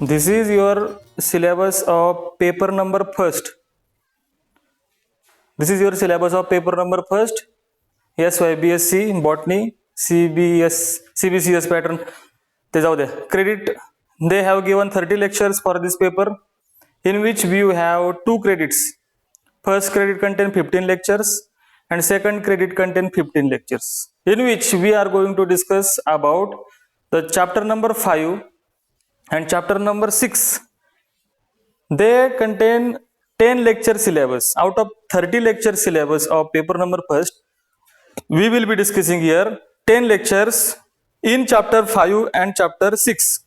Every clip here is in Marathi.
This is your syllabus of paper number first. This is your syllabus of paper number first. Yes, BSc botany CBCS pattern. ते जाऊ दे. Credit, they have given 30 lectures for this paper, in which we have 2 credits. First credit contain 15 lectures and second credit contain 15 lectures, in which we are going to discuss about the chapter number 5 and chapter number 6. They contain 10 lecture syllabus. Out of 30 lecture syllabus of paper number first, we will be discussing here 10 lectures in chapter 5 and chapter 6,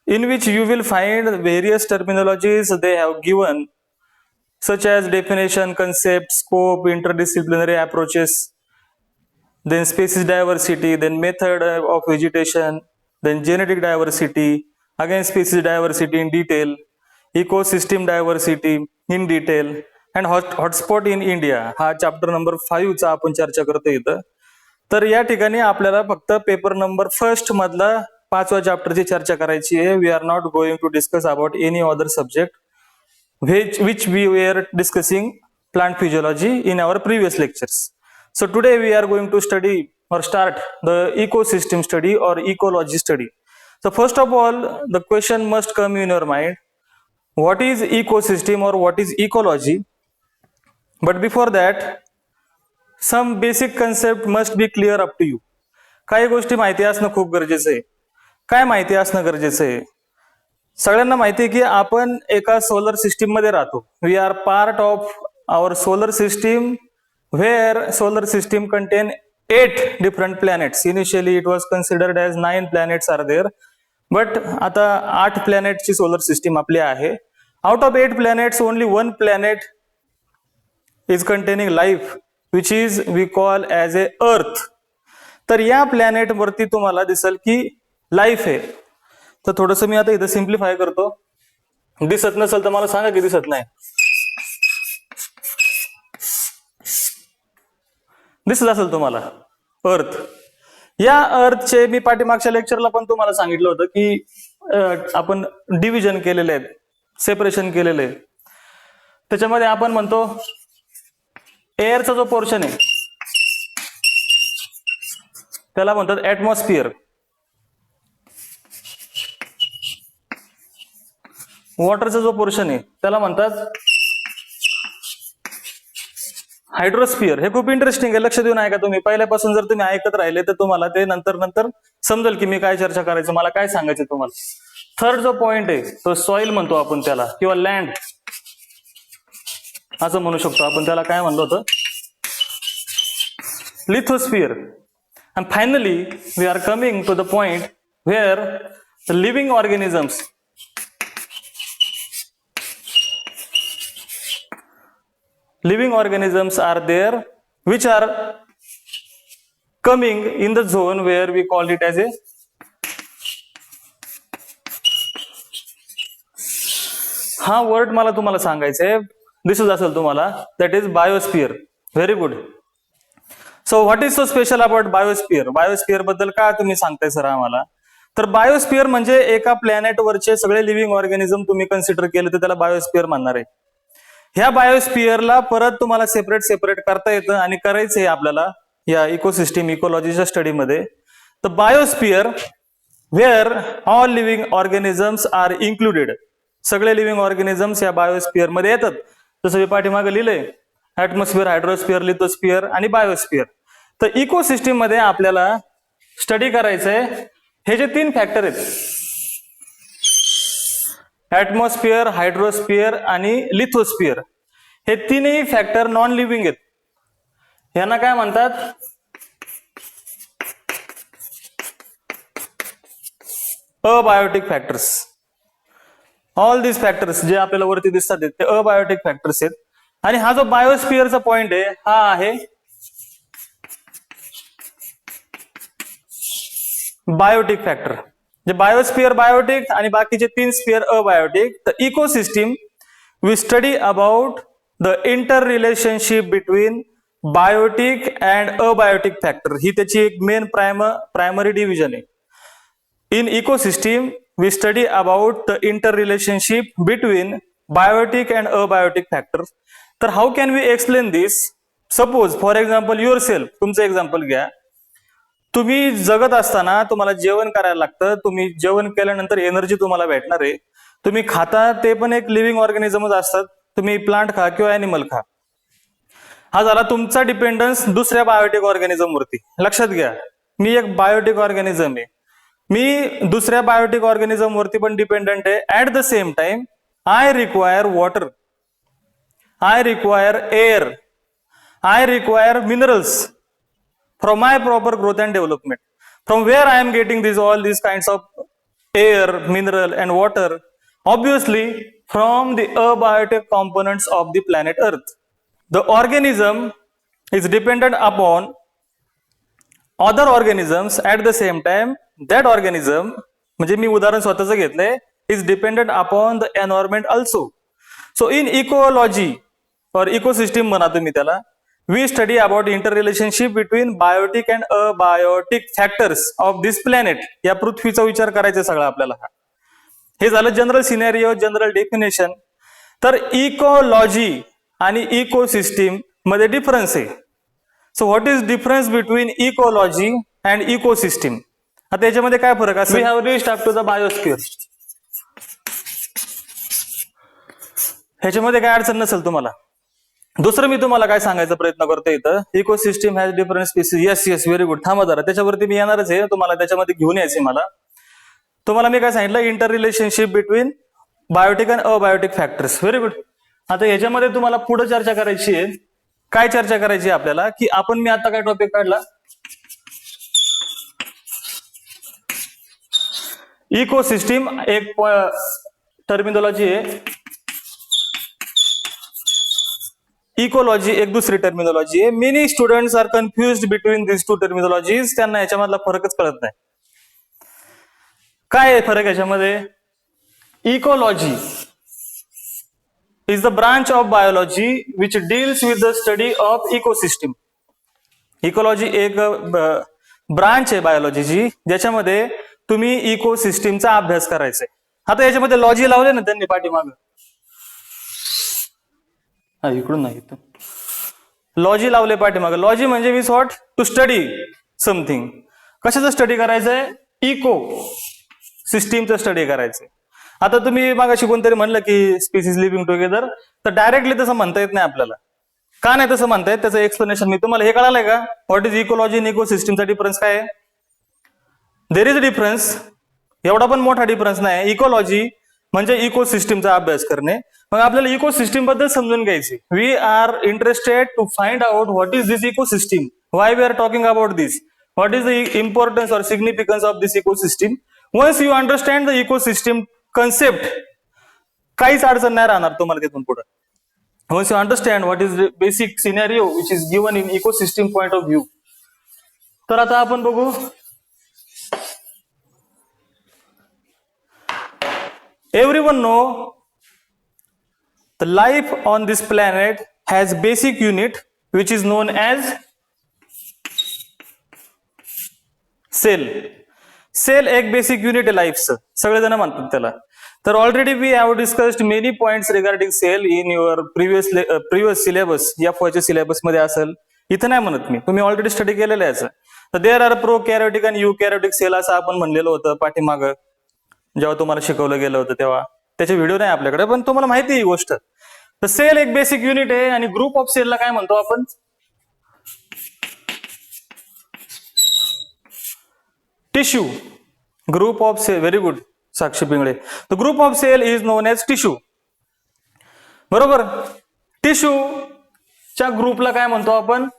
in which you will find various terminologies they have given, such as definition, concept, scope, interdisciplinary approaches, then species diversity, then method of vegetation, then genetic diversity, again species diversity in detail, ecosystem diversity in detail, and hotspot in India. हा चॅप्टर नंबर 5 चा आपण चर्चा करतो इथं. तर या ठिकाणी आपल्याला फक्त पेपर नंबर फर्स्ट मधला 5वा चॅप्टरची चर्चा करायची आहे. We are not going to discuss about any other subject which we were discussing plant physiology in our previous lectures. So today we are going to study or start the ecosystem study or ecology study. So first of all, the question must come in your mind, what is ecosystem or what is ecology? But before that, some basic concept must be clear up to you. काही गोष्टी माहिती असणं खूप गरजेचं आहे. काय माहिती असणं गरजेचं आहे? सगळ्यांना माहिती आहे की आपण एका सोलर सिस्टीम मध्ये राहतो. We are part of our solar system, where solar system contain 8 different planets. Initially it was considered as 9 planets are there, but आता 8 प्लॅनेटची सोलर सिस्टीम आपली आहे. Out of 8 planets only 1 planet is containing life, which is we call as a earth. तर या प्लॅनेट वरती तुम्हाला दिसेल की लाईफ आहे. तर थोडंसं मी आता इथं सिम्प्लिफाय करतो. दिसत नसेल तर मला सांगा की दिसत नाही. दिसत असेल तुम्हाला अर्थ. या अर्थचे मी पाठीमागच्या लेक्चरला पण तुम्हाला सांगितलं होतं की आपण डिव्हिजन केलेले आहेत, सेपरेशन केलेलं आहे. त्याच्यामध्ये आपण म्हणतो एअरचा जो पोर्शन आहे त्याला म्हणतात ऍटमॉस्फिअर. वॉटरचा जो पोर्शन आहे त्याला म्हणतात हायड्रोस्फिअर. हे खूप इंटरेस्टिंग आहे, लक्ष देऊन ऐका तुम्ही. पहिल्यापासून जर तुम्ही ऐकत राहिले तर तुम्हाला ते नंतर समजेल की मी काय चर्चा करायचं, मला काय सांगायचं तुम्हाला. थर्ड जो पॉइंट आहे तो सॉइल म्हणतो आपण त्याला, किंवा लँड असं म्हणू शकतो आपण त्याला. काय म्हणलं होतं? Lithosphere. And finally we are coming to the point where the living organisms are there, which are coming in the zone where we call it as a हा वर्ड मला तुम्हाला सांगायचा आहे, दिसत असेल तुम्हाला, that is biosphere. Very good. So what is so special about biosphere? Biosphere बद्दल काय तुम्ही सांगताय सर आम्हाला? तर बायोस्फिअर म्हणजे एका प्लॅनेटवरचे सगळे लिव्हिंग ऑर्गॅनिझम तुम्ही कन्सिडर केले तर त्याला बायोस्फिअर म्हणणार आहे. ह्या बायोस्फिअरला परत तुम्हाला सेपरेट करता येतं आणि करायचंय आपल्याला या इकोसिस्टीम इकोलॉजीच्या स्टडीमध्ये. तर biosphere where all living organisms are included. सगळे लिव्हिंग ऑर्गॅनिझम्स या बायोस्फिअर मध्ये येतात. जसं मी पाठीमागे लिहिलंय, ऍटमॉस्फिअर, हायड्रोस्फिअर, लिथोस्फिअर आणि बायोस्फिअर. तर इकोसिस्टीम मध्ये आपल्याला स्टडी करायचंय हे जे 3 फॅक्टर आहेत, ऍटमॉस्फिअर, हायड्रोस्फिअर आणि लिथोस्फिअर, हे 3ही फॅक्टर नॉन लिव्हिंग आहेत. यांना काय म्हणतात? Abiotic factors. ऑल दिस फॅक्टर्स जे आपल्याला वरती दिसतात ते अबायोटिक फॅक्टर्स आहेत. आणि हा जो बायोस्फिअरचा पॉइंट आहे हा आहे बायोटिक फॅक्टर. जे बायोस्फिअर बायोटिक आणि बाकीचे 3 स्फिअर अबायोटिक. तर ecosystem we study about the inter relationship between biotic and abiotic factor. ही त्याची एक मेन प्रायमरी डिव्हिजन आहे. In ecosystem we study about the interrelationship between biotic and abiotic factors. तर how can we explain this? Suppose for example yourself, तुमचं एक्झाम्पल घ्या. तुम्ही जगत असताना तुम्हाला जेवण करायला लागतं, तुम्ही जेवण केल्यानंतर एनर्जी तुम्हाला भेटणार आहे. तुम्ही खाता ते पण एक लिव्हिंग ऑर्गॅनिझमच असतात, तुम्ही प्लांट खा किंवा ॲनिमल खा. हा झाला तुमचा डिपेंडन्स दुसऱ्या बायोटिक ऑर्गॅनिझम वरती. लक्षात घ्या, मी एक बायोटिक ऑर्गॅनिझम आहे, मी दुसऱ्या बायोटिक ऑर्गॅनिझम वरती पण डिपेंडंट आहे. At the same time I require water, I require air, I require minerals from my proper growth and development. From where I am getting all these kinds of air, mineral and water? Obviously from the abiotic components of the planet Earth. The organism is dependent upon other organisms. At the same time that organism, म्हणजे मी उदाहरण स्वतःच घेतलंय, is dependent upon the environment also. So in ecology or ecosystem म्हणा तुम्ही त्याला, we study about interrelationship between biotic and abiotic factors of this planet. या पृथ्वीचा विचार करायचा सगळा आपल्याला. हे झालं जनरल सिनेरिओ, जनरल डेफिनेशन. तर इकोलॉजी आणि इकोसिस्टीम मध्ये डिफरन्स आहे. So what is difference between ecology and ecosystem? आता याच्यामध्ये काय फरक असेल? We have reached up to the biosphere. ह्याच्यामध्ये काय अडचण नसेल तुम्हाला. दुसरं मी तुम्हाला काय सांगायचा प्रयत्न करतो इथं, ecosystem has different species. Yes very good. थांबा जरा, त्याच्यावरती मी येणारच आहे, तुम्हाला त्याच्यामध्ये घेऊन यायचे. मला तुम्हाला मी काय सांगितलं, inter relationship between biotic and abiotic factors. Very good. आता याच्यामध्ये तुम्हाला पुढे चर्चा करायची आहे. काय चर्चा करायची आहे आपल्याला, की आपण मी आता काय टॉपिक काढला, इकोसिस्टीम एक टर्मिनॉलॉजी आहे, इकोलॉजी एक दुसरी टर्मिनॉलॉजी आहे. Many students are confused between this two terminologies. त्यांना याच्यामधला फरकच कळत नाही. काय आहे फरक याच्यामध्ये? Ecology is the branch of biology which deals with the study of ecosystem. Ecology एक ब्रांच आहे बायोलॉजीची, ज्याच्यामध्ये तुम्ही इकोसिस्टीमचा अभ्यास करायचा आहे. आता याच्यामध्ये लॉजी लावले ना त्यांनी पाठीमागं, इकडून नाही, लॉजी लावले पाठीमागं. लॉजी म्हणजे we sought to study something. कशाचं स्टडी करायचंय? इको सिस्टीमचं स्टडी करायचंय. आता तुम्ही मागाशी कोणतरी म्हणलं की स्पीसीज लिव्हिंग टुगेदर, तर डायरेक्टली तसं म्हणता येत नाही आपल्याला. का नाही तसं म्हणता येत, त्याचं एक्सप्लेनेशन मी तुम्हाला. हे कळालंय का? व्हॉट इज इकोलॉजी आणि इकोसिस्टीमचा डिफरन्स काय आहे? There is a difference. एवढा पण मोठा डिफरन्स नाही. इकोलॉजी म्हणजे इकोसिस्टीमचा अभ्यास करणे. मग आपल्याला इकोसिस्टीम बद्दल समजून घ्यायची. We are interested to find out what is this ecosystem, why we are talking about this, what is the importance or significance of this ecosystem. Once you understand the ecosystem concept, काहीच अडचण नाही राहणार तुम्हाला तिथून पुढे. Once you understand what is the basic scenario which is given in ecosystem point of view. तर आता आपण बघू, everyone know the life on this planet has basic unit which is known as cell. Cell एक बेसिक युनिट आहे लाईफचं, सगळेजण म्हणतात त्याला. तर already we have discussed many points regarding cell in your previous syllabus. या फॉयच्या सिलेबस मध्ये असेल, इथं नाही म्हणत मी, तुम्ही ऑलरेडी स्टडी केलेलं आहे याचं. तर देर आर प्रोकॅरियोटिक आणि युकॅरियोटिक सेल असं आपण म्हणलेलं होतं पाठीमागं, जेव्हा तुम्हाला शिकवलं गेलं होतं तेव्हा. त्याचे व्हिडिओ नाही आपल्याकडे, पण तुम्हाला माहिती आहे ही गोष्ट. तर सेल एक बेसिक युनिट आहे, आणि ग्रुप ऑफ सेलला काय म्हणतो आपण? Tissue. Group of cell. Very good Sakshi Pingle. The group of cell is known as tissue. बरोबर. टिश्यू च्या ग्रुपला काय म्हणतो आपण?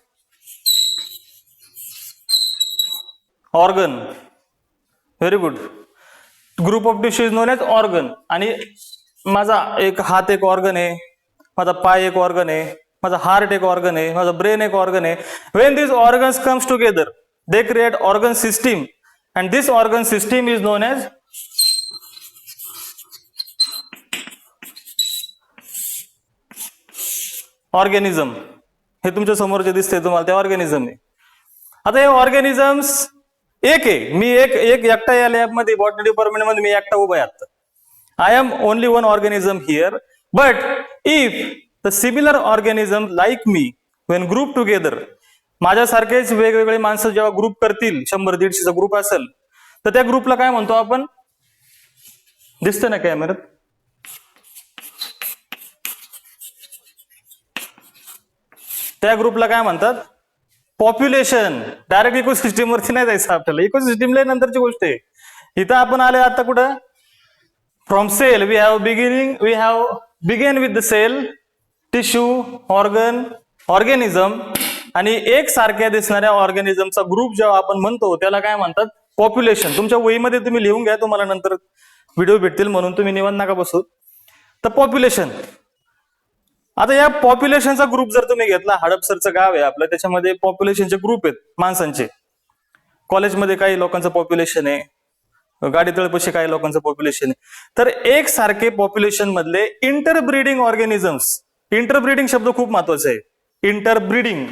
Organ. Very good. Group of tissue is known as organ. आणि माझा एक हात एक ऑर्गन आहे, माझा पाय एक ऑर्गन आहे, माझा हार्ट एक ऑर्गन आहे, माझा ब्रेन एक ऑर्गन आहे. When this organs comes together they create organ system, and this organ system is known as organism. हे तुमच्या समोर जे दिसते तुम्हाला ते ऑर्गॅनिझम आहे. आता हे ऑर्गॅनिझम्स एक आहे, मी एक एकटा या लॅबमध्ये बॉटनी डिपार्टमेंट मध्ये मी एकटा उभा आहे आता. I am only one organism here, but if the similar organism like me when group together, माझ्यासारखेच वेगवेगळे माणसं जेव्हा ग्रुप करतील, 100-150चा ग्रुप असेल, तर त्या ग्रुपला काय म्हणतो आपण? दिसतं ना कॅमेऱ्यात? त्या ग्रुपला काय म्हणतात? पॉप्युलेशन. डायरेक्ट इकोसिस्टीम वरती नाही जायचं आपल्याला, इकोसिस्टीमला नंतरची गोष्ट आहे. इथं आपण आले आता कुठं? From cell, we have begin with the cell, tissue, organ, organism, आणि एक सारख्या दिसणाऱ्या ऑर्गॅनिझमचा ग्रुप जेव्हा आपण म्हणतो त्याला काय म्हणतात? पॉप्युलेशन. तुमच्या वहीमध्ये तुम्ही लिहून घ्या, तुम्हाला नंतर व्हिडिओ भेटतील म्हणून तुम्ही निवांत नका बसू. तर पॉप्युलेशन. आता या पॉप्युलेशनचा ग्रुप जर तुम्ही घेतला, हडपसरचं गाव आहे आपलं, त्याच्यामध्ये पॉप्युलेशनचे ग्रुप आहेत माणसांचे. कॉलेजमध्ये काही लोकांचं पॉप्युलेशन आहे, गाडी तळपशी काही लोकांचं पॉप्युलेशन आहे. तर एक सारखे पॉप्युलेशन मधले इंटरब्रीडिंग ऑर्गॅनिझम्स. इंटरब्रीडिंग शब्द खूप महत्वाचा आहे. इंटरब्रीडिंग.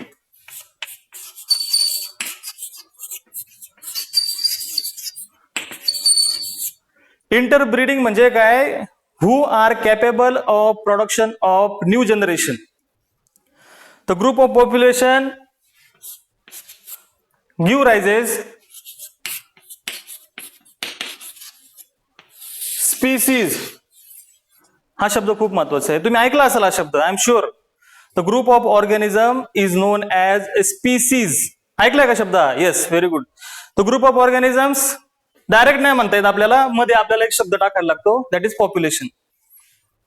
इंटरब्रीडिंग म्हणजे काय? Who are capable of production of new generation. The group of population give rises species. हा शब्द खूप महत्वाचा आहे, तुम्ही ऐकला असेल हा शब्द, I am sure. The group of organism is known as a species. ऐकलाय का शब्द? Yes, very good. The group of organisms direct नाही म्हणता येत आपल्याला, मध्ये आपल्याला एक शब्द टाकायला लागतो, that is population.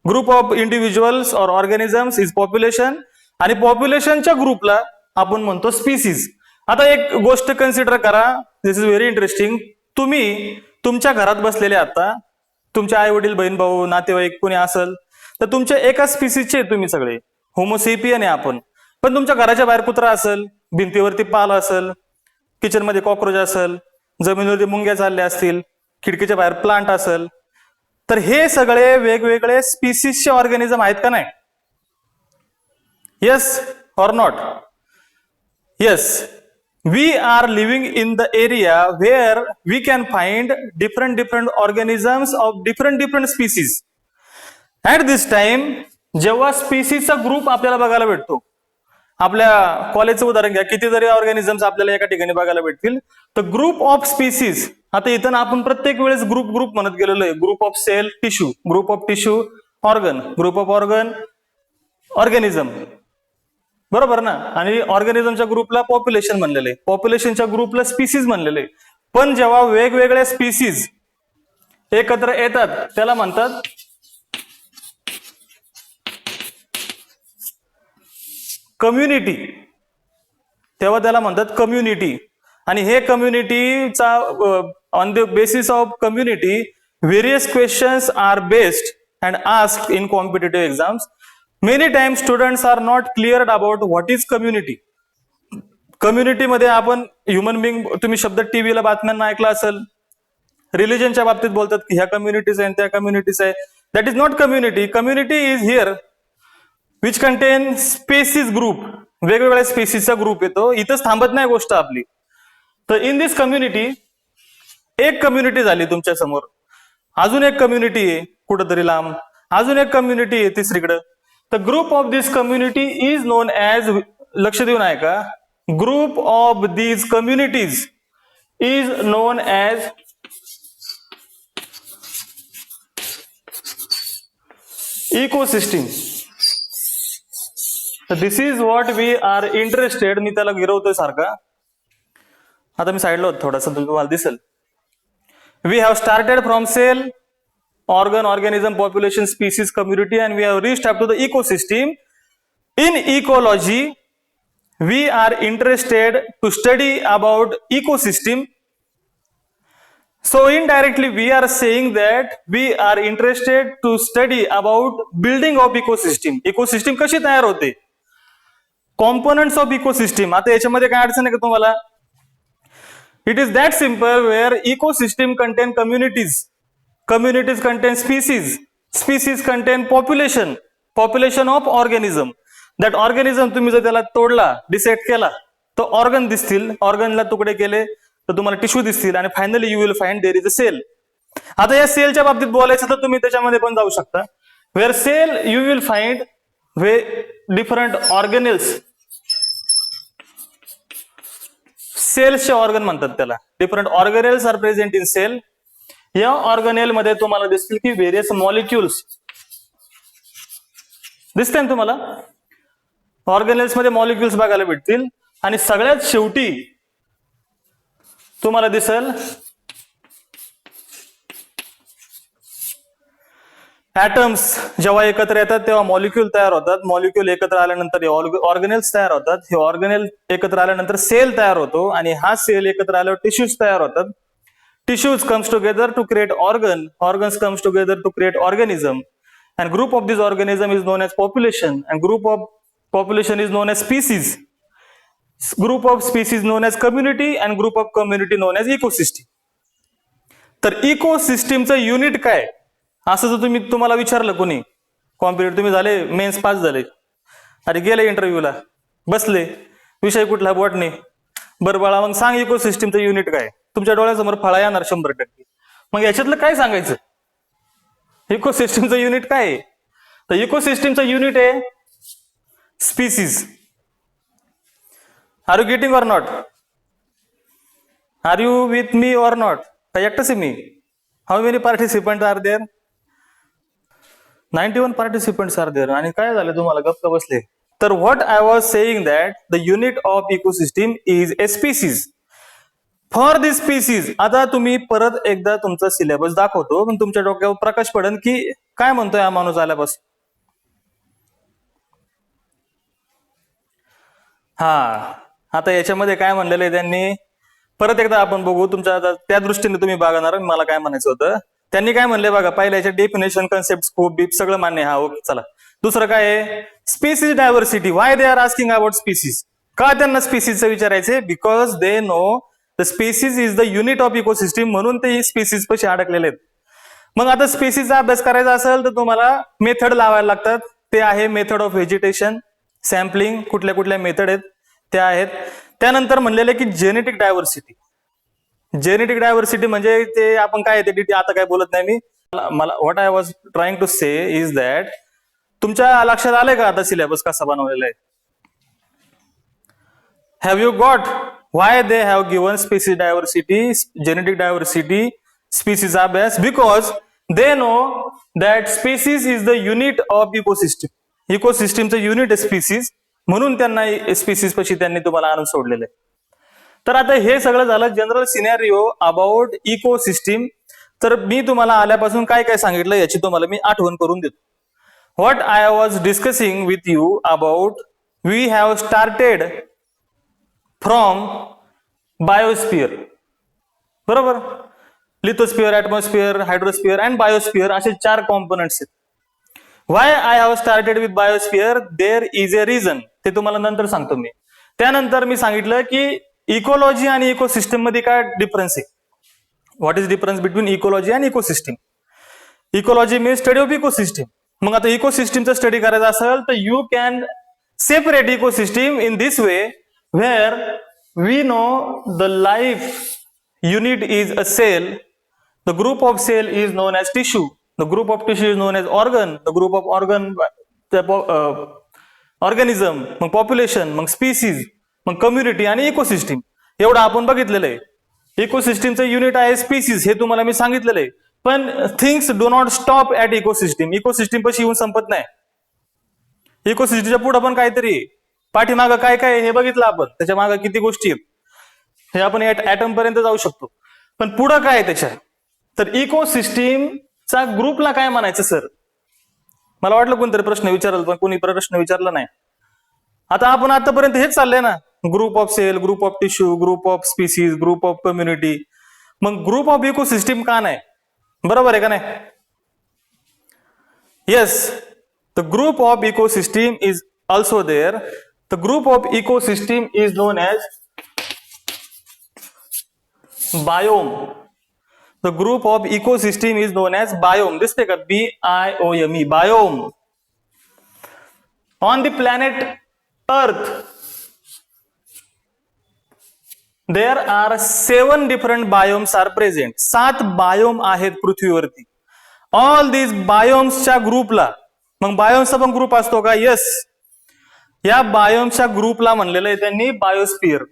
Group of individuals और ऑर्गॅनिझम्स इज पॉप्युलेशन, आणि पॉप्युलेशनच्या ग्रुपला आपण म्हणतो स्पीसीज. आता एक गोष्ट कन्सिडर करा, दिस इज व्हेरी इंटरेस्टिंग. तुम्ही तुमच्या घरात बसलेले आता, तुमचे आई वडील, बहीण भाऊ, नातेवाईक कोणी असेल, तर तुमच्या एका स्पीसीजचे तुम्ही सगळे, होमोसेपियन आहे आपण. पण तुमच्या घराच्या बाहेर कुत्रा असेल, भिंतीवरती पाल असेल, किचनमध्ये कॉक्रोच असेल, जमिनीवरती मुंग्या चालल्या असतील, खिडकीच्या बाहेर प्लांट असेल, तर हे सगळे वेगवेगळे स्पीसीजचे ऑर्गॅनिझम आहेत का नाही? Yes or not? Yes. We are living in the area where we can find different organisms of different species. At this time, जेव्हा स्पीसीजचा ग्रुप आपल्याला बघायला भेटतो, आपल्या कॉलेजचं उदाहरण घ्या, कितीतरी ऑर्गॅनिझम्स आपल्याला एका ठिकाणी बघायला भेटतील. तर ग्रुप ऑफ स्पीसीज, आता इथं आपण प्रत्येक वेळेस ग्रुप म्हणत गेलेलो आहे. Group of cell, tissue, group of tissue, organ, group of organ, organism, बरोबर ना? आणि ऑर्गॅनिझमच्या ग्रुपला पॉप्युलेशन म्हणलेले, पॉप्युलेशनच्या ग्रुपला स्पीसीज म्हणलेले. पण जेव्हा वेगवेगळ्या स्पीसीज एकत्र येतात त्याला म्हणतात कम्युनिटी. तेव्हा त्याला म्हणतात कम्युनिटी. आणि हे कम्युनिटीचा on the basis of community various questions are based and asked in competitive exams. Many times students are not cleared about what is community. Community मध्ये आपण ह्युमन बिंग, तुम्ही शब्द टीव्हीला बातम्यांना ऐकला असेल, रिलिजनच्या बाबतीत बोलतात की ह्या कम्युनिटीज आहे त्या कम्युनिटीज आहे. That is not community. Community is here which contain species group. वेगवेगळ्या स्पेसिसचा ग्रुप येतो. इथंच थांबत नाही गोष्ट आपली. तर इन दिस कम्युनिटी, एक कम्युनिटी झाली तुमच्या समोर, अजून एक कम्युनिटी आहे कुठंतरी लांब, अजून एक कम्युनिटी आहे तिसरीकडं. The group of this community is known as, लक्ष देऊन ऐका, group of these communities is known as ecosystem. So this is what we are interested. मी त्याला गिरवतोय सारखा, आता मी साईडला होतो थोडासा, तुम्हाला दिसेल. We have started from cell, organ, organism, population, species, community, and we have reached up to the ecosystem. In ecology, we are interested to study about ecosystem. So indirectly, we are saying that we are interested to study about building of ecosystem. Ecosystem कशी तयार होते? Components of ecosystem. आता याच्यामध्ये काय अडचण आहे का तुम्हाला? It is that simple where ecosystem contain communities. Communities contain species. Species contain population. Population of organism. That organism तुम्ही जर त्याला तोडला, डिसेक्ट केला, तर ऑर्गन दिसतील. ऑर्गनला तुकडे केले तर तुम्हाला टिश्यू दिसतील आणि finally you will find there is a cell. आता या सेलच्या बाबतीत बोलायचं तर तुम्ही त्याच्यामध्ये पण जाऊ शकता. Where cell you will find way different organelles. सेल्सचे ऑर्गन म्हणतात त्याला. Different organelles are present in cell. या ऑर्गेनेल मध्ये तुम्हाला दिसतील की व्हेरियस मॉलिक्युल्स दिसते ना तुम्हाला. ऑर्गेनेल्स मध्ये मॉलिक्युल्स बघायला भेटतील आणि सगळ्यात शेवटी तुम्हाला दिसेल ऍटम्स. जेव्हा एकत्र येतात तेव्हा मॉलिक्यूल तयार होतात. मॉलिक्यूल एकत्र आल्यानंतर ऑर्गेनेल्स तयार होतात. हे ऑर्गेनेल एकत्र आल्यानंतर सेल तयार होतो आणि हा सेल एकत्र आल्यावर टिश्यूज तयार होतात. Tissues comes together to create organ. Organs comes together to create organism. And group of this organism is known as population, and group of population is known as species. Group of species known as community, and group of community known as ecosystem. तर इकोसिस्टीमचं युनिट काय असं जर तुम्हाला विचारलं कोणी, कॉम्पिटेटिव्ह तुम्ही झाले, मेन्स पास झाले, अरे गेले इंटरव्ह्यूला, बसले, विषय कुठला बॉटनी, बरं बाळा मग सांग इकोसिस्टीमचं युनिट काय. तुमच्या डोळ्यासमोर फळा येणार 100%. मग याच्यातलं काय सांगायचं. इकोसिस्टीमचं युनिट काय आहे. तर इकोसिस्टीमचं युनिट आहे species. Are you getting or not. Are you with me or not. काय एकटंच आहे मी. How many participant are there. 91 participants are there. आणि काय झालं तुम्हाला गप्प बसले. तर what I was saying that the unit of ecosystem is a species. For this species. आता तुम्ही परत एकदा तुमचा सिलेबस दाखवतो पण तुमच्या डोक्यावर प्रकाश पडेल की काय म्हणतोय हा माणूस आल्यापासून. हा आता याच्यामध्ये काय म्हणलेलं आहे त्यांनी परत एकदा आपण बघू. तुमच्या त्या दृष्टीने तुम्ही बघणार. मला काय म्हणायचं होतं त्यांनी काय म्हणले बघा. पहिल्या याच्या डेफिनेशन, कन्सेप्ट, स्कोप, बीप सगळं मान्य. हा ओके चला. दुसरं काय आहे species diversity. Y they are asking about species. का त्यांना स्पीसीजचं विचारायचे. Because they know the species is the unit of ecosystem. म्हणून ते स्पीसीज पाशी अडकलेले आहेत. मग आता स्पीसीजचा अभ्यास करायचा असेल तर तुम्हाला मेथड लावायला लागतात. ते आहे मेथड ऑफ व्हेजिटेशन, सॅम्पलिंग, कुठल्या कुठल्या मेथड आहेत त्या आहेत. त्यानंतर म्हणलेले की जेनेटिक डायव्हर्सिटी. जेनेटिक डायव्हर्सिटी म्हणजे ते आपण काय ते आता काय बोलत नाही मी. मला what I was trying to say is that तुमच्या लक्षात आलंय का आता सिलेबस कसा बनवलेला आहे. Have you got why they have given species diversity, genetic diversity, species अभ्यास. Because they know that species is the unit of ecosystem. इकोसिस्टीमचं युनिट आहे स्पीसीज. म्हणून त्यांना स्पीसीज पाशी त्यांनी तुम्हाला आणून सोडलेलं आहे. तर आता हे सगळं झालं जनरल सिनेरिओ अबाउट इकोसिस्टीम. तर मी तुम्हाला आल्यापासून काय काय सांगितलं याची तुम्हाला मी आठवण करून देतो. What I was discussing with you about we have started from biosphere. बरोबर. Lithosphere, atmosphere, hydrosphere and biosphere असे 4 कॉम्पोनंट्स आहेत. Why I have started with biosphere there is a reason. ते तुम्हाला नंतर सांगतो मी. त्यानंतर मी सांगितलं की इकोलॉजी आणि इकोसिस्टीम मध्ये काय डिफरन्स आहे. What is difference between ecology and ecosystem. Ecology means study of ecosystem. मग आता इकोसिस्टीमचा स्टडी करायचा असेल तर you can separate ecosystem in this way where we know the life unit is a cell. The group of cell is known as tissue. The group of tissue is known as organ. The group of organ organism. मग population, मग species, मग community आणि ecosystem. एवढं आपण बघितलेलं आहे. इकोसिस्टीमचं युनिट आहे स्पीसीज हे तुम्हाला मी सांगितलेलं आहे. पण things do not stop at ecosystem. Ecosystem पाशी येऊन संपत नाही. इकोसिस्टीमच्या पुढे पण काहीतरी पाठीमागं काय काय हे बघितलं आपण. त्याच्या मागे किती गोष्टी आहेत हे आपण ऍटम पर्यंत जाऊ शकतो. पण पुढं काय त्याच्या. तर इकोसिस्टीमचा ग्रुपला काय म्हणायचं सर. मला वाटलं कोणतरी प्रश्न विचारल पण कोणी प्रश्न विचारला नाही. आता आपण आतापर्यंत हेच चाललंय ना. Group of cell, group of tissue, group of species, group of community. मग ग्रुप ऑफ इकोसिस्टीम का नाही. बरोबर आहे का नाही. Yes the group of ecosystem is also there. The group of ecosystem is known as biome. The group of ecosystem is known as biome. दिसते का BIOME biome. On the planet Earth there are 7 different biomes are present. 7 biome आहेत पृथ्वीवरती. ऑल दीज बायोम्सच्या ग्रुपला, मग बायोम्सचा पण ग्रुप असतो का? यस. या बायोम्सच्या ग्रुपला म्हणलेलं आहे त्यांनी बायोस्फिअर.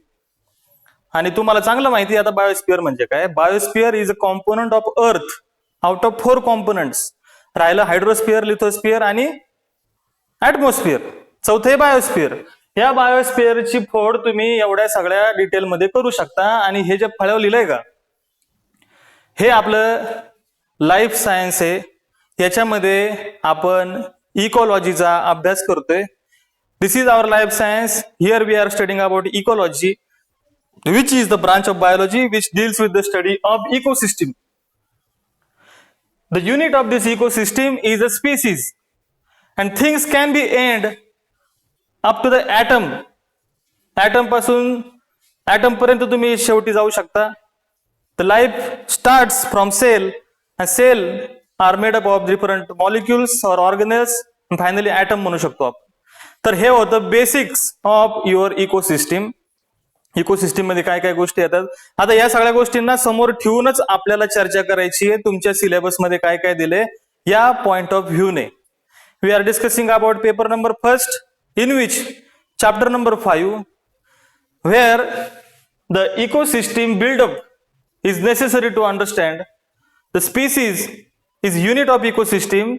आणि तुम्हाला चांगलं माहिती आहे आता बायोस्फिअर म्हणजे काय. Biosphere is a component of earth out of 4 components. राहिलं हायड्रोस्फिअर, लिथोस्फिअर आणि ऍटमॉस्फिअर. चौथे बायोस्फिअर. या बायोस्फिअरची फोड तुम्ही एवढ्या सगळ्या डिटेलमध्ये करू शकता. आणि हे जे फळ्यावर लिहिलंय का, हे आपलं लाईफ सायन्स आहे. याच्यामध्ये आपण इकॉलॉजीचा अभ्यास करतोय. This is our life science. Here we are studying about ecology, which is the branch of biology which deals with the study of ecosystem. The unit of this ecosystem is a species, and things can be end up to the atom. Atom पासून atom पर्यंत तुम्ही शेवटी जाऊ शकता. The life starts from cell, and cell are made up of different molecules or organelles, and finally atom म्हणू शकतो आपण. तर हे होतं basics of your ecosystem. Ecosystem मध्ये काय काय गोष्टी येतात. आता या सगळ्या गोष्टींना समोर ठेवूनच आपल्याला चर्चा करायची आहे. तुमच्या सिलेबस मध्ये काय काय दिले या पॉइंट ऑफ व्ह्यूने. We are discussing about paper number 1 in which chapter number 5 where the ecosystem build-up is necessary to understand. The species is unit of ecosystem.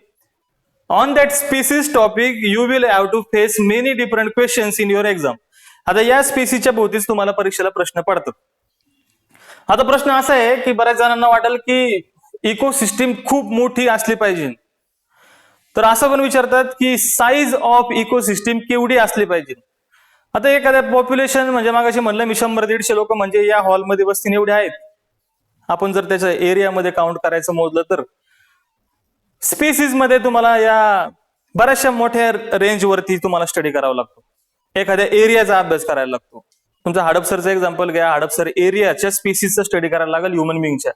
On that species topic you will have to face many different questions in your exam. आता या स्पीसीच्या भोवतीच तुम्हाला परीक्षेला प्रश्न पडतात. आता प्रश्न असा आहे की बऱ्याच जणांना वाटेल की इकोसिस्टीम खूप मोठी असली पाहिजे. तर असं पण विचारतात की साईज ऑफ इकोसिस्टीम केवढी असली पाहिजे. आता एखाद्या पॉप्युलेशन म्हणजे मागाशी म्हणलं मी 100-150 लोक म्हणजे या हॉलमध्ये बसतील एवढे आहेत. आपण जर त्याच्या एरियामध्ये काउंट करायचं मोजलं तर स्पीसीज मध्ये तुम्हाला या बऱ्याचशा मोठ्या रेंजवरती तुम्हाला स्टडी करावा लागतो. एखाद्या एरियाचा अभ्यास करायला लागतो. तुमचा हडपसरचं एक्झाम्पल घ्या. हडपसर एरियाच्या स्पीसीजचा स्टडी करायला लागेल ह्युमन बिंगच्या.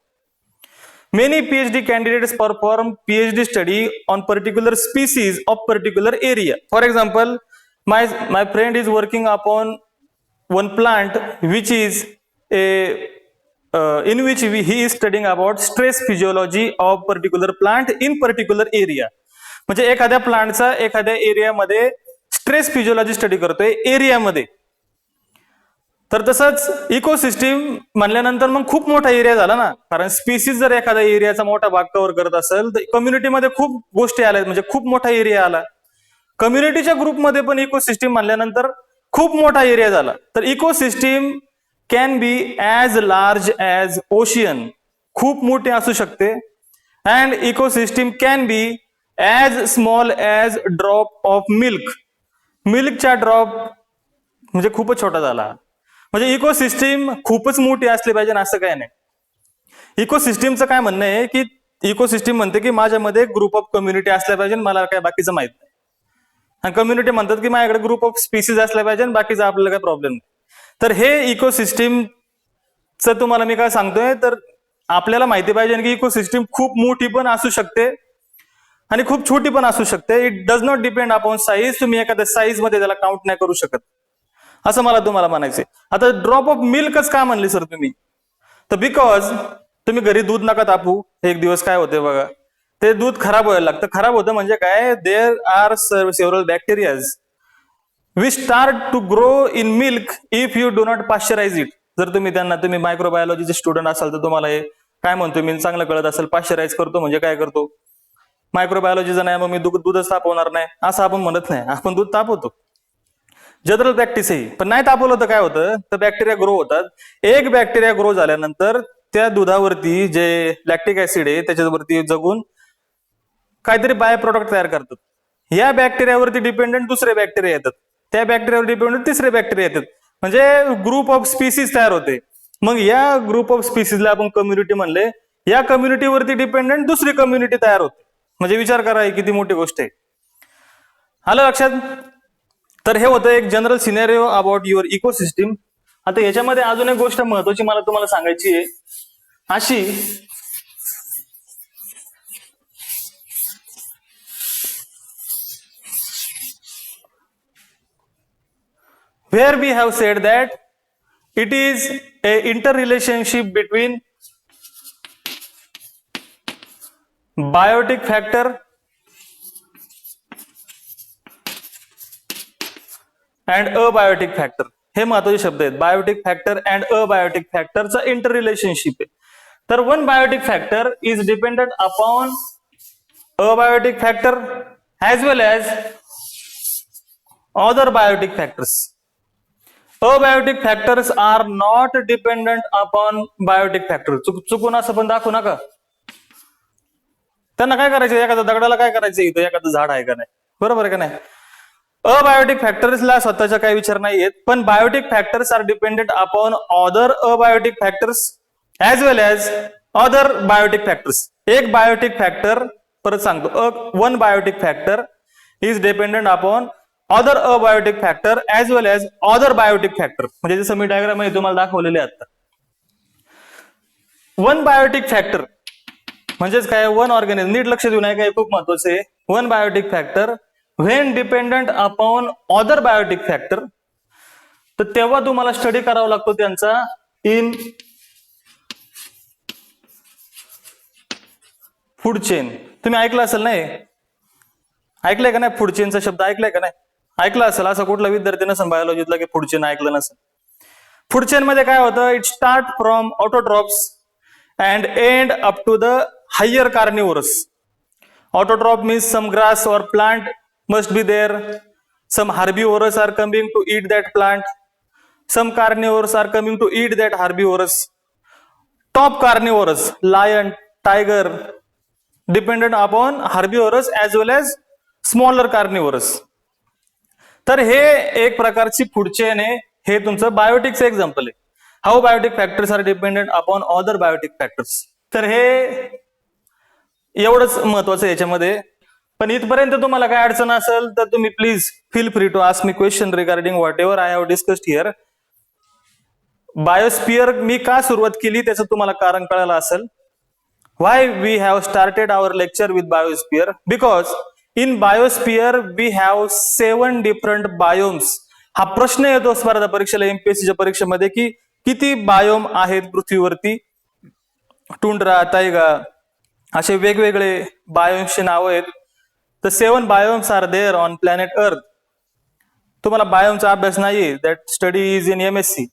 Many PhD candidates perform PhD study on particular species of particular area. For example my friend is working upon one plant which is in which he is studying about stress physiology of particular plant in particular area. म्हणजे एखाद्या प्लांटचा एखाद्या एरियामध्ये स्ट्रेस फिजिओलॉजी स्टडी करतोय एरियामध्ये. तर तसंच इकोसिस्टीम म्हणल्यानंतर मग खूप मोठा एरिया झाला ना. कारण स्पीसीज जर एखाद्या एरियाचा मोठा भाग कव्हर करत असेल तर कम्युनिटीमध्ये खूप गोष्टी आल्या म्हणजे खूप मोठा एरिया आला. कम्युनिटीच्या ग्रुपमध्ये पण इकोसिस्टीम म्हणल्यानंतर खूप मोठा एरिया झाला. तर ecosystem can be as large as ocean. खूप मोठी असू शकते. And ecosystem can be as small as drop of milk. मिल्कचा ड्रॉप म्हणजे खूपच छोटा झाला. म्हणजे इकोसिस्टीम खूपच मोठी असली पाहिजे असं काय नाही. इकोसिस्टीमचं काय म्हणणं आहे की इकोसिस्टीम म्हणते की माझ्यामध्ये ग्रुप ऑफ कम्युनिटी असल्या पाहिजे, मला काय बाकीचं माहित नाही. आणि कम्युनिटी म्हणतात की माझ्याकडे ग्रुप ऑफ स्पीसीज असल्या पाहिजे बाकीचा आपल्याला काय प्रॉब्लेम नाही. तर हे इकोसिस्टीमचं तुम्हाला मी काय सांगतोय तर आपल्याला माहिती पाहिजे की इकोसिस्टीम खूप मोठी पण असू शकते आणि खूप छोटी पण असू शकते. It does not depend upon size. तुम्ही एखाद्या साईज मध्ये त्याला काउंट नाही करू शकत असं मला तुम्हाला म्हणायचंय. आता ड्रॉप ऑफ मिल्कच का म्हणले सर तुम्ही, तर बिकॉज तुम्ही घरी दूध नका तापू. एक दिवस काय होते बघा, ते दूध खराब व्हायला लागतं. खराब होतं म्हणजे काय, there are several bacterias which start to grow in milk if you do not pasteurize it. जर तुम्ही मायक्रोबायोलॉजीचे स्टुडंट असाल तर तुम्हाला हे काय म्हणतो मी चांगलं कळत असेल. पाश्चराइज करतो म्हणजे काय करतो, मायक्रोबायोलॉजीचं नाही मग मी दूधच तापवणार नाही असं आपण म्हणत नाही. आपण दूध तापवतो, जनरल प्रॅक्टिस आहे. पण नाही तापवलं तर काय होतं, तर बॅक्टेरिया ग्रो होतात. एक बॅक्टेरिया ग्रो झाल्यानंतर त्या दुधावरती जे लॅक्टिक ऍसिड आहे त्याच्यावरती जगून काहीतरी बाय प्रोडक्ट तयार करतात. या बॅक्टेरियावरती डिपेंडंट दुसरे बॅक्टेरिया येतात, त्या बॅक्टेरियावर डिपेंडंट तिसरे बॅक्टेरिया येतात. म्हणजे ग्रुप ऑफ स्पीसीज तयार होते. मग या ग्रुप ऑफ स्पीसीजला आपण कम्युनिटी म्हणले. या कम्युनिटीवरती डिपेंडंट दुसरी कम्युनिटी तयार होते. म्हणजे विचार करा किती मोठी गोष्ट आहे. आलं लक्षात. तर हे होतं एक general scenario about your ecosystem. आता याच्यामध्ये अजून एक गोष्ट महत्वाची मला तुम्हाला सांगायची आहे अशी, where we have said that It is a interrelationship between biotic factor and abiotic factor. हे महत्वाचे शब्द आहेत. बायोटिक फॅक्टर अँड अबायोटिक फॅक्टरचा इंटर रिलेशनशिप आहे. तर one biotic factor is dependent upon abiotic factor as well as other biotic factors. Abiotic factors are not dependent upon biotic factors. चुकून असं पण दाखवू नका. त्यांना काय करायचं, एखाद्या दगडाला काय करायचं, इथं एखादं झाड आहे का नाही, बरोबर आहे का नाही. अबायोटिक फॅक्टर्सला स्वतःचा काही विचार नाहीयेत, पण biotic factors are dependent upon other abiotic factors as well as other biotic factors. एक बायोटिक फॅक्टर, परत सांगतो, one biotic factor is dependent upon other abiotic factor as well as other biotic factor. म्हणजे जसं मी डायग्राम मध्ये तुम्हाला दाखवलेले आता. वन बायोटिक फॅक्टर म्हणजेच काय, वन ऑर्गॅनिझम. नीट लक्ष देऊ नये, काय खूप महत्वाचं आहे. One biotic factor when dependent upon other biotic factor, तर तेव्हा तुम्हाला स्टडी करावा लागतो त्यांचा इन फूड चेन. तुम्ही ऐकलं असेल नाही, ऐकलंय का नाही, फूड चेनचा शब्द ऐकलाय का नाही, ऐकलं असेल. असं कुठला विद्यार्थी नसेल बायोलॉजीतला की फूड चेन ऐकलं नसेल. फूड चेन मध्ये काय होतं, it start from autotrophs and end up to the higher carnivores. Autotroph means some grass or plant must be there. Some herbivores are coming to eat that plant. Some carnivores are coming to eat that herbivorous. Top carnivores, lion, tiger, dependent upon herbivores as well as smaller carnivores. तर हे एक प्रकारची फूड चेन आहे. हे तुमचं बायोटिक्स एक्झाम्पल आहे. How biotic factors are dependent upon other biotic factors. तर हे एवढंच महत्वाचं याच्यामध्ये. पण इथपर्यंत तुम्हाला काय अडचण असेल तर तुम्ही please feel free to ask me question regarding whatever I have discussed here. Biosphere मी का सुरुवात केली त्याचं तुम्हाला कारण कळालं असेल. Why we have started our lecture with biosphere, because in biosphere we have 7 different biomes. हा प्रश्न येतो स्पर्धा परीक्षेला, एमपीएससीच्या परीक्षेमध्ये, की किती बायोम आहेत पृथ्वीवरती. टुंड्रा, तायगा, असे वेगवेगळे बायोम्सचे नाव आहेत. तर 7 biomes are there on planet Earth. तुम्हाला बायोमचा अभ्यास नाहीये, that study is in MSc.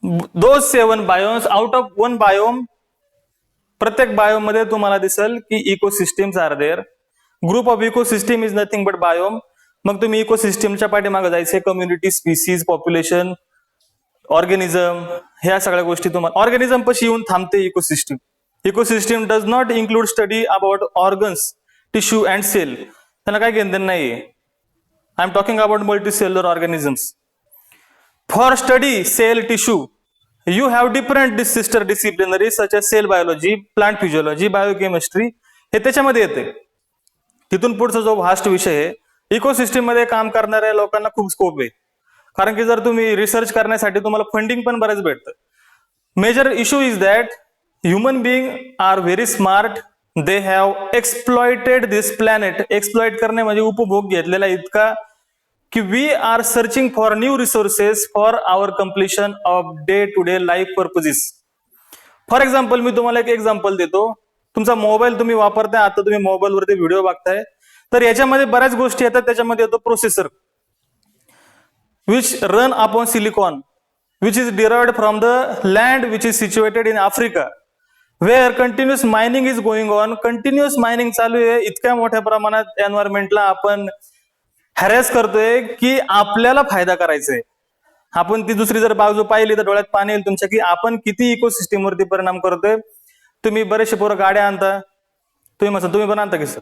Those 7 biomes out of 1 biome, प्रत्येक बायोम मध्ये तुम्हाला दिसेल की ecosystems are there. Group of ecosystem is nothing but biome. मग तुम्ही इकोसिस्टीमच्या पाठीमागे जायचे, कम्युनिटी, स्पीसीज, पॉप्युलेशन, ऑर्गॅनिझम, ह्या सगळ्या गोष्टी तुम्हाला. ऑर्गॅनिझम पशी येऊन थांबते ecosystem. Ecosystem does not include study about organs, tissue and cell. त्यांना काय घेणं नाहीये. I am talking about multicellular organisms. For study cell tissue, you have different sister disciplinaries such as cell biology, plant physiology, biochemistry. हे त्याच्यामध्ये येते. तिथून पुढचा जो व्हास्ट विषय आहे, इकोसिस्टीम मध्ये काम करणाऱ्या लोकांना खूप स्कोप आहे. कारण की जर तुम्ही रिसर्च करण्यासाठी तुम्हाला फंडिंग पण बरेच भेटतं. Major issue is that human beings are very smart. They have exploited this planet. Exploit करणे म्हणजे उपभोग घेतलेला इतका की we are searching for new resources for our completion of day to day life purposes. For example मी तुम्हाला एक एक्झाम्पल देतो. तुमचा मोबाईल तुम्ही वापरताय, आता तुम्ही मोबाईलवरती व्हिडिओ बघताय, तर याच्यामध्ये बऱ्याच गोष्टी येतात. त्याच्यामध्ये येतो processor which run upon silicon, which is derived from the land which is situated in Africa, where continuous mining is going on. Continuous mining चालू आहे. इतक्या मोठ्या प्रमाणात एन्व्हायरमेंटला आपण हॅरेस करतोय की आपल्याला फायदा करायचा आहे. आपण ती दुसरी जर बाजू पाहिली तर डोळ्यात पाणी येईल तुमच्या, की आपण किती इकोसिस्टीम वरती परिणाम करतोय. तुम्ही बरेचसे पोरं गाड्या आणता, तुम्ही म्हणता तुम्ही पण आणता की सर,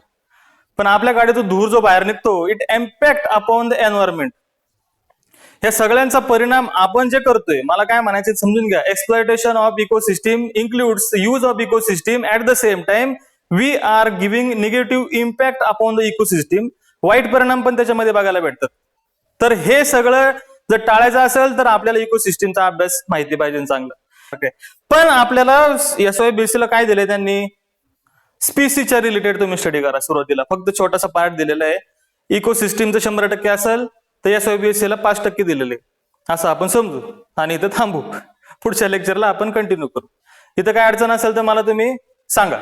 पण आपल्या गाडीतून धूर जो बाहेर निघतो, it impact upon the environment. या सगळ्यांचा परिणाम आपण जे करतोय, मला काय म्हणायचे समजून घ्या. Exploitation of ecosystem includes use of ecosystem. At the same time we are giving negative impact upon the ecosystem. वाईट परिणाम पण त्याच्यामध्ये बघायला भेटतात. तर हे सगळं जर टाळायचं असेल तर आपल्याला इकोसिस्टीमचा अभ्यास माहिती पाहिजे चांगला. ओके, पण आपल्याला SYBC ला काय दिलंय त्यांनी, स्पीसीच्या रिलेटेड तुम्ही स्टडी करा. सुरुवातीला फक्त छोटासा पार्ट दिलेला आहे. इकोसिस्टीमचं 100% असेल तर SYBC ला 5% दिलेले. असं आपण समजू आणि इथं थांबू. पुढच्या लेक्चरला आपण कंटिन्यू करू. इथं काय अडचण असेल तर मला तुम्ही सांगा.